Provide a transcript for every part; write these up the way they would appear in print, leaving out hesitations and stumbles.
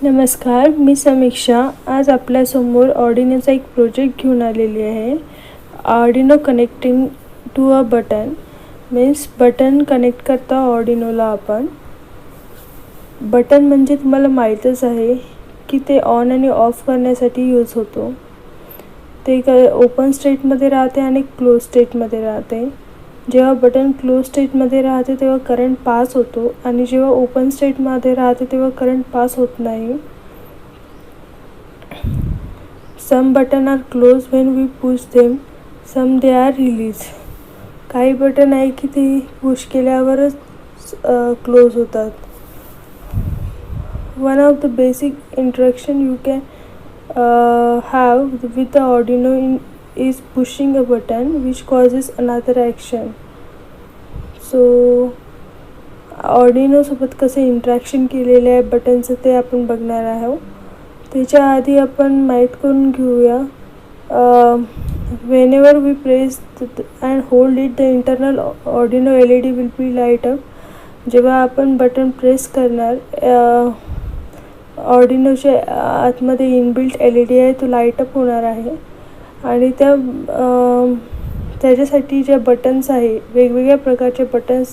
नमस्कार, मी समीक्षा. आज आपल्यासमोर ऑर्डिनोचा एक प्रोजेक्ट घेऊन आलेली आहे. Arduino connecting to a button means button connect करता ऑर्डिनोला आपण. बटन म्हणजे तुम्हाला माहीतच आहे की ते ऑन आणि ऑफ करण्यासाठी यूज होतो. ते ओपन स्टेटमध्ये राहते आणि क्लोज स्टेटमध्ये राहते. जेव्हा बटन क्लोज स्टेटमध्ये राहते तेव्हा करंट पास होतो आणि जेव्हा ओपन स्टेटमध्ये राहते तेव्हा करंट पास होत नाही. Some button are close when we push them, some they are release. काही बटन आहे की ते पुश केल्यावरच क्लोज होतात. One of the basic interaction you can have with the Arduino is pushing a button which causes another action. So Arduino सोबत कसे interaction केलेले आहे बटनचं ते आपण बघणार आहोत. त्याच्या आधी आपण माहीत करून घेऊया whenever we press and hold it the internal Arduino LED will be light up. जेव्हा आपण बटन प्रेस करणार ऑर्डिनोच्या आतमध्ये इनबिल्ट LED आहे तो लाईटअप होणार आहे आणि त्याच्यासाठी ज्या बटन्स आहे वेगवेगळ्या प्रकारचे बटन्स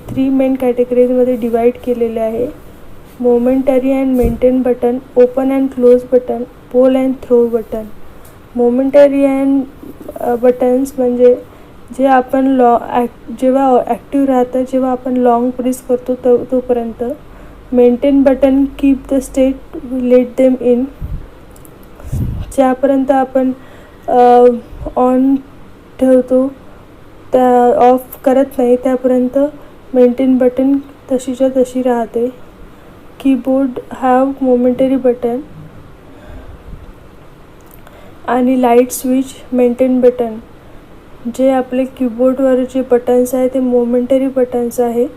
3 मेन कॅटेगरीजमध्ये डिवाईड केलेले आहे. Momentary and maintain button, open and close button, pole and throw button. Momentary and buttons म्हणजे जे आपण जेव्हा ॲक्टिव्ह राहतं जेव्हा आपण लॉंग प्रेस करतो तोपर्यंत. Maintain button keep the state let them in, ज्यापर्यंत आपण ऑन ठेवतो त्या ऑफ करत नाही त्यापर्यंत मेंटेन बटन तशीच्या तशी राहते. कीबोर्ड हॅव मोमेंटरी बटन आणि लाईट स्विच मेंटेन बटन. जे आपले कीबोर्डवर जे बटन्स आहे ते मोमेंटरी बटन्स आहे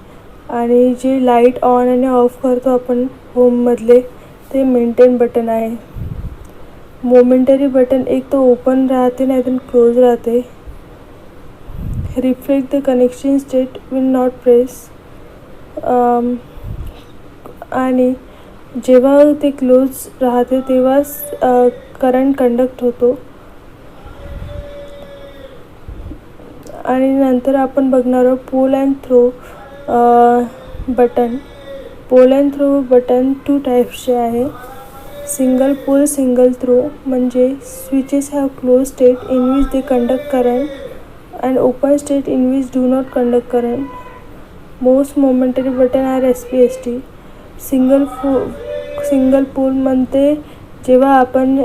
आणि जे लाईट ऑन आणि ऑफ करतो आपण होममधले ते मेंटेन बटन आहे. मोमेंटरी बटन एक तर ओपन राहते नाही तर क्लोज राहते. Reflect the connection state will not press. आणि जेव्हा ते क्लोज राहते तेव्हाच करंट कंडक्ट होतो. आणि नंतर आपण बघणार आहोत pole and throw button. Pole and throw button 2 टाईप्सचे आहे. सिंगल पोल सिंगल थ्रो म्हणजे switches have close state in which they conduct current and open state in which do not conduct current. Most momentary button are SPST. Single pole म्हणते जेव्हा आपण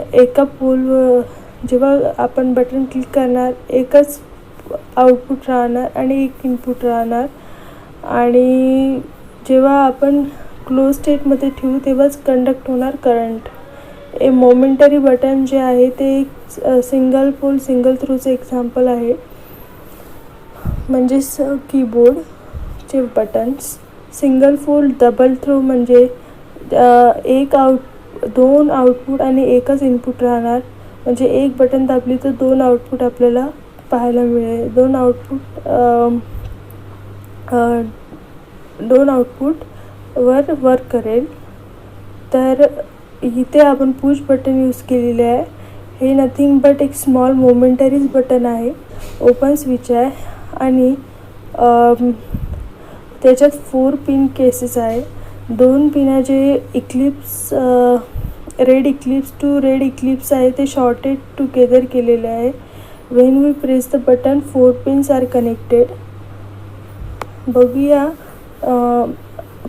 जेव्हा आपण button click करणार एकच output राहणार आणि एक इनपुट राहणार आणि जेव्हा आपण क्लोज स्टेटमध्ये ठेवू तेव्हाच कंडक्ट होणार करंट. मोमेंटरी बटन जे आहे ते एक सिंगल पोल सिंगल थ्रोचं एक्झाम्पल आहे. म्हणजे कीबोर्डचे buttons. Single pole double throw म्हणजे 2 आउटपुट आणि एकच इनपुट राहणार. म्हणजे एक बटन दाबली तर 2 आउटपुट आपल्याला पाहायला मिळेल. 2 आउटपुटवर वर्क करेल. तर इथे आपण पुश बटन यूज केलेले आहे. हे नथिंग बट एक स्मॉल मोमेंटरीज बटन आहे. ओपन स्विच आहे आणि त्याच्यात 4 पिन केसेस आहे. 2 पिना जे red eclipse to red eclipse आहे ते शॉर्टेड टुगेदर केलेले आहे. When we press the button 4 pins are connected. बघूया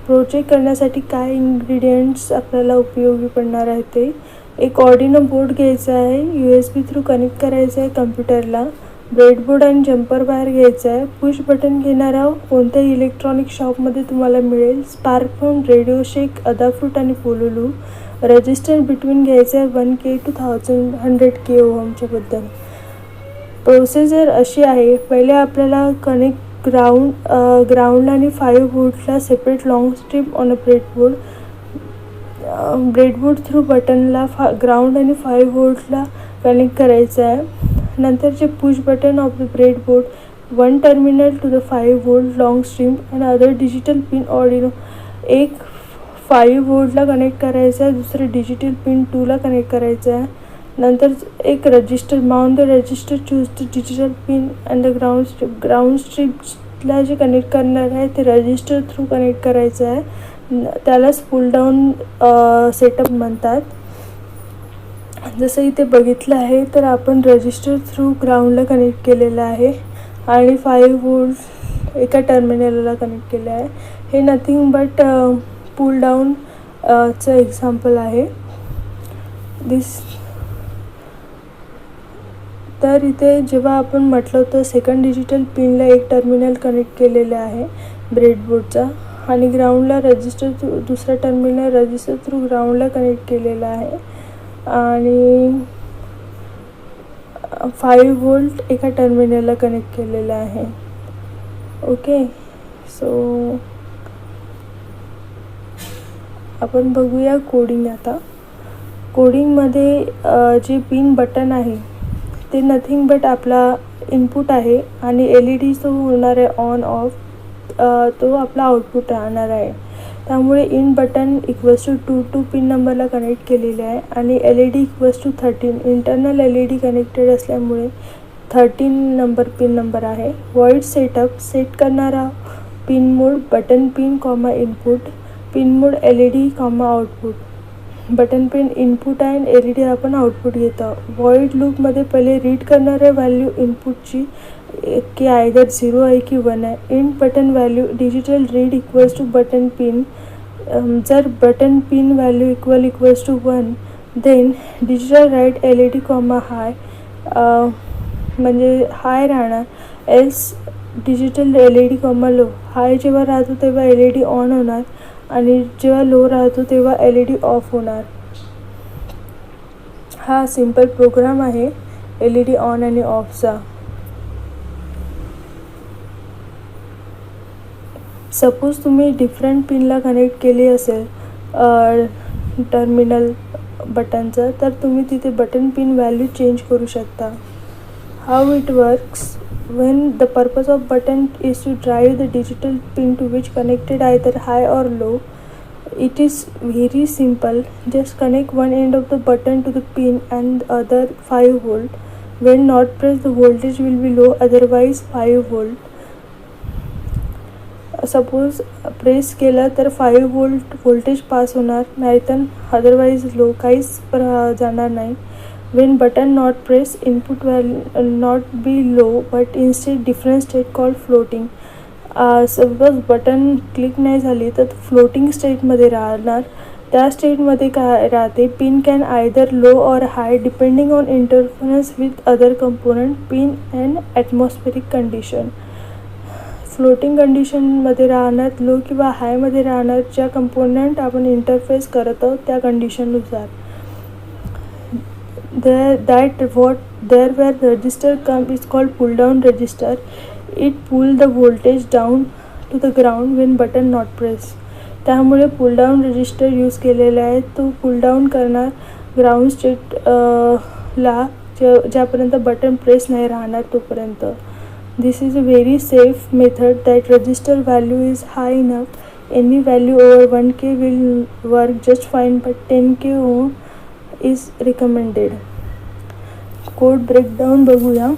प्रोजेक्ट करण्यासाठी काय इंग्रेडियंट्स आपल्याला उपयोगी पडणार आहे ते. एक ऑर्डिनो बोर्ड घ्यायचा आहे. USB थ्रू कनेक्ट करायचं आहे कम्प्युटरला. ब्रेडबोर्ड आणि जम्पर वायर घ्यायचा आहे. पुश बटन घेणार आहोत कोणत्याही इलेक्ट्रॉनिक शॉपमध्ये तुम्हाला मिळेल. स्पार्क फोन, रेडिओ शेक, अदाफ्रूट आणि पोलोलू. रजिस्टर बिटवीन घ्यायचं आहे 1K to 100K ओहमच्या बद्दल. प्रोसेसर अशी आहे. पहिले आपल्याला कनेक्ट ग्राउंड आणि 5 वोल्टला separate long strip on a breadboard. Breadboard through बटनला ग्राउंड आणि 5 वोल्टला कनेक्ट करायचं आहे. नंतर जे push button of the breadboard 1 terminal to the 5 volt long stream and other digital pin Arduino. एक 5 वोल्टला कनेक्ट करायचं आहे, दुसरं डिजिटल पिन 2ला कनेक्ट करायचं आहे. नंतर एक resistor, mount the resistor, choose the digital pin and the ground स्ट्रिपला जे कनेक्ट करणार आहे ते रजिस्टर थ्रू कनेक्ट करायचं आहे. त्यालाच पुल डाऊन सेटअप म्हणतात. जसं इथे बघितलं आहे तर आपण रजिस्टर थ्रू ग्राउंडला कनेक्ट केलेलं आहे आणि 5 वोल्ट एका टर्मिनलला कनेक्ट केलं आहे. हे नथिंग बट पुल डाऊन चं एक्झाम्पल आहे. तर इथे जेव्हा आपण म्हटलं होतं सेकंड डिजिटल पिनला एक टर्मिनल कनेक्ट केलेलं आहे ब्रेडबोर्डचा आणि ग्राउंडला रजिस्टर थ्रू, दुसरा टर्मिनल रजिस्टर थ्रू ग्राउंडला कनेक्ट केलेला आहे आणि 5 वोल्ट एका टर्मिनलला कनेक्ट केलेलं आहे. ओके, सो आपण बघूया कोडिंग. आता कोडिंगमध्ये जे पिन बटन आहे ते नथिंग बट आपला इनपुट आहे आणि LED जो होणार आहे ऑन ऑफ तो आपला आउटपुट राहणार आहे. त्यामुळे इन बटन = 2 पिन नंबरला कनेक्ट केलेले आहे आणि LED = 13. इंटरनल LED कनेक्टेड असल्यामुळे 13 नंबर पिन नंबर आहे. वॉइड सेटअप सेट करणारा pin mode button pin comma input, pin mode LED comma output. Button pin input आहे आणि LED आपण आउटपुट घेतो. वॉइड लूपमध्ये पहिले रीड करणाऱ्या व्हॅल्यू इनपुटची की आयदर 0 आहे की 1 आहे. In button value digital read = button pin. जर button pin value = 1 then digital write LED comma high, म्हणजे हाय राहणार. Else digital LED comma low. High जेव्हा राहतो तेव्हा LED ऑन होणार आणि जेव्हा लो राहतो तेव्हा LED ऑफ होणार. हा सिंपल प्रोग्राम आहे LED ऑन आणि ऑफचा. सपोज तुम्ही डिफरंट पिनला कनेक्ट केली असेल टर्मिनल बटनचं तर तुम्ही तिथे बटन पिन व्हॅल्यू चेंज करू शकता. How it works when the purpose of button is to drive the digital pin to which connected either high or low. It is very simple. Just connect one end of the button to the pin and the other 5 volt. When not pressed the voltage will be low, otherwise 5 volt. Suppose press केलं तर 5 volt voltage pass होणार, नाहीतर otherwise low, काहीच जाणार नाही. When button not pressed, input will not be low but instead different state called floating. Suppose button click नाही झाली तर फ्लोटिंग स्टेटमध्ये राहणार. त्या स्टेटमध्ये काय राहते, pin can either low or high depending on interference with other component pin and atmospheric condition. Floating कंडिशनमध्ये राहणार, लो किंवा हायमध्ये राहणार ज्या कंपोनंट आपण इंटरफेस करत आहोत त्या कंडिशननुसार. There where register is called pull down register. It pull the voltage down to the ground when button not pressed. त्यामुळे पुल डाऊन रजिस्टर यूज केलेला आहे. तो पुल डाऊन करणार ग्राउंड स्टेट ला ज्यापर्यंत बटन प्रेस नाही राहणार तोपर्यंत. This is a very safe method that resistor value is high enough. Any value over 1K will work just fine but 10K ohm is recommended. Code breakdown बघूया.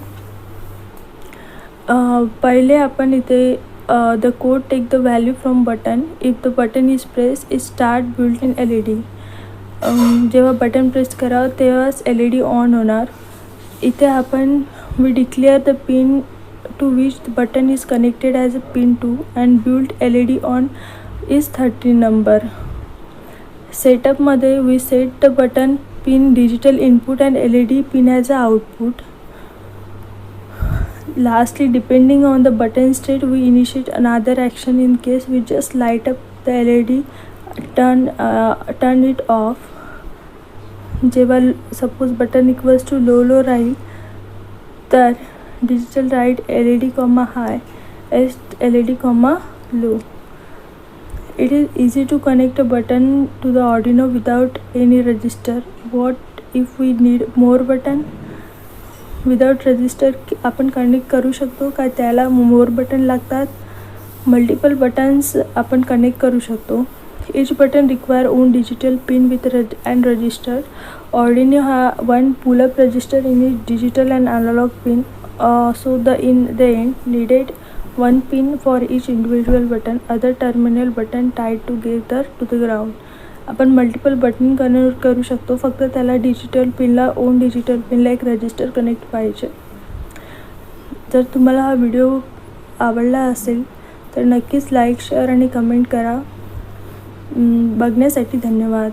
पहिले आपण इथे the code take the value from button. If the button is press is start built in LED. जेव्हा button press करावं तेव्हाच LED on होणार. इथे आपण we declare the pin to which the button is connected as a pin 2 and built LED on is 13 number. सेटअपमध्ये we set the button pin digital input and LED pin as a output. Lastly, depending on the button state, we initiate another action. In case we just light up the LED, turn it off. जेव्हा suppose button = low राहील तर digital write LED, high LED, low. It is easy to connect a button to the Arduino without any register. What if we need more button? Without register आपण connect करू शकतो का, त्याला मोर button लागतात. Multiple buttons आपण connect करू शकतो. Each button require own digital pin with and register. Arduino have one pull-up register in its digital and analog pin. So in the end needed one pin for each individual button. Other terminal button tied together to the ground. आपण multiple button connect करू शकतो, फक्त त्याला digital पिनला on digital पिनला एक register connect पाहिजे. जर तुम्हाला हा व्हिडिओ आवडला असेल तर नक्कीच लाईक शेअर आणि कमेंट करा. बघण्यासाठी धन्यवाद.